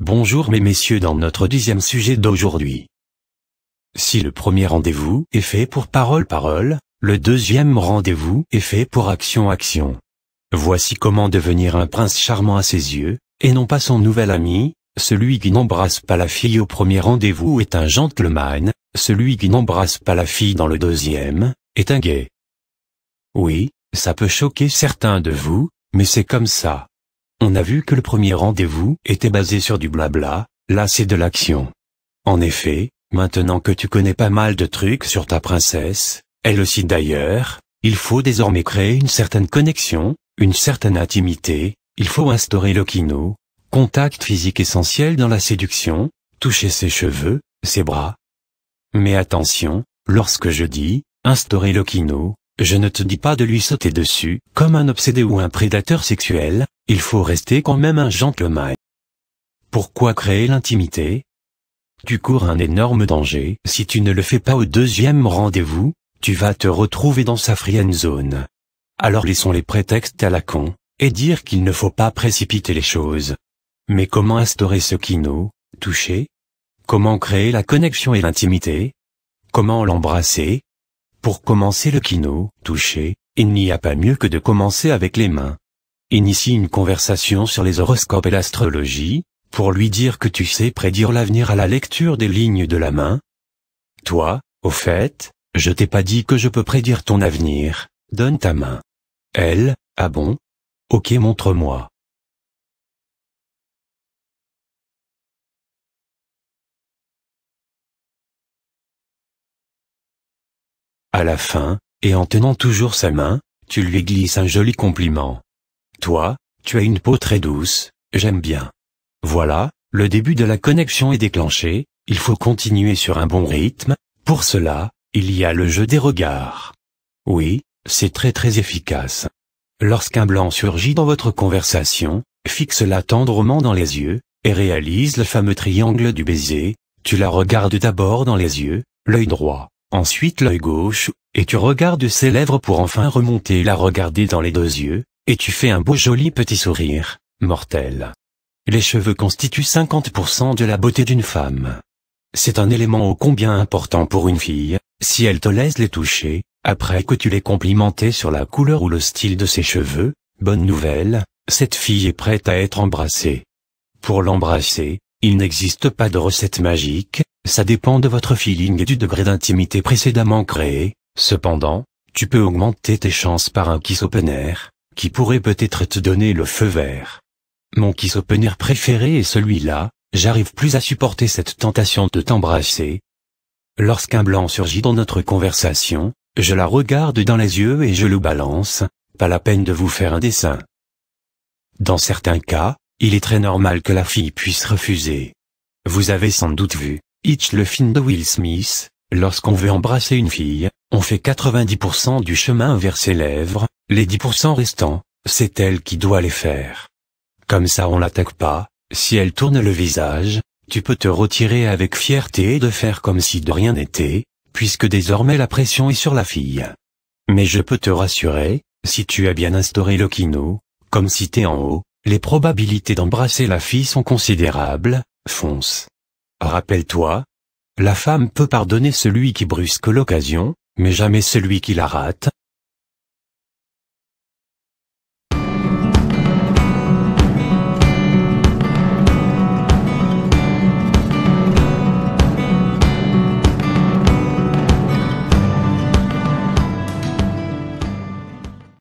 Bonjour mes messieurs dans notre 10e sujet d'aujourd'hui. Si le premier rendez-vous est fait pour parole, le deuxième rendez-vous est fait pour action. Voici comment devenir un prince charmant à ses yeux, et non pas son nouvel ami. Celui qui n'embrasse pas la fille au premier rendez-vous est un gentleman, celui qui n'embrasse pas la fille dans le deuxième, est un gay. Oui, ça peut choquer certains de vous, mais c'est comme ça. On a vu que le premier rendez-vous était basé sur du blabla, là c'est de l'action. En effet, maintenant que tu connais pas mal de trucs sur ta princesse, elle aussi d'ailleurs, il faut désormais créer une certaine connexion, une certaine intimité, il faut instaurer le kino, contact physique essentiel dans la séduction, toucher ses cheveux, ses bras. Mais attention, lorsque je dis instaurer le kino, je ne te dis pas de lui sauter dessus comme un obsédé ou un prédateur sexuel, il faut rester quand même un gentleman. Pourquoi créer l'intimité? Tu cours un énorme danger si tu ne le fais pas au deuxième rendez-vous, tu vas te retrouver dans sa friend zone. Alors laissons les prétextes à la con, et dire qu'il ne faut pas précipiter les choses. Mais comment instaurer ce kino, toucher? Comment créer la connexion et l'intimité? Comment l'embrasser? Pour commencer le kino, toucher, il n'y a pas mieux que de commencer avec les mains. Initie une conversation sur les horoscopes et l'astrologie, pour lui dire que tu sais prédire l'avenir à la lecture des lignes de la main. Toi, au fait, je t'ai pas dit que je peux prédire ton avenir, donne ta main. Elle, ah bon? Ok, montre-moi. À la fin, et en tenant toujours sa main, tu lui glisses un joli compliment. Toi, tu as une peau très douce, j'aime bien. Voilà, le début de la connexion est déclenché, il faut continuer sur un bon rythme, pour cela, il y a le jeu des regards. Oui, c'est très efficace. Lorsqu'un blanc surgit dans votre conversation, fixe-la tendrement dans les yeux, et réalise le fameux triangle du baiser, tu la regardes d'abord dans les yeux, l'œil droit, ensuite l'œil gauche, et tu regardes ses lèvres pour enfin remonter et la regarder dans les deux yeux, et tu fais un beau joli petit sourire, mortel. Les cheveux constituent 50% de la beauté d'une femme. C'est un élément ô combien important pour une fille, si elle te laisse les toucher, après que tu l'aies complimenté sur la couleur ou le style de ses cheveux, bonne nouvelle, cette fille est prête à être embrassée. Pour l'embrasser, il n'existe pas de recette magique, ça dépend de votre feeling et du degré d'intimité précédemment créé, cependant, tu peux augmenter tes chances par un kiss opener, qui pourrait peut-être te donner le feu vert. Mon kiss opener préféré est celui-là, j'arrive plus à supporter cette tentation de t'embrasser. Lorsqu'un blanc surgit dans notre conversation, je la regarde dans les yeux et je le balance, pas la peine de vous faire un dessin. Dans certains cas, il est très normal que la fille puisse refuser. Vous avez sans doute vu Hitch, le film de Will Smith, lorsqu'on veut embrasser une fille, on fait 90% du chemin vers ses lèvres, les 10% restants, c'est elle qui doit les faire. Comme ça on l'attaque pas, si elle tourne le visage, tu peux te retirer avec fierté et de faire comme si de rien n'était, puisque désormais la pression est sur la fille. Mais je peux te rassurer, si tu as bien instauré le kino, comme si t'es en haut, les probabilités d'embrasser la fille sont considérables, fonce. Rappelle-toi, la femme peut pardonner celui qui brusque l'occasion, mais jamais celui qui la rate,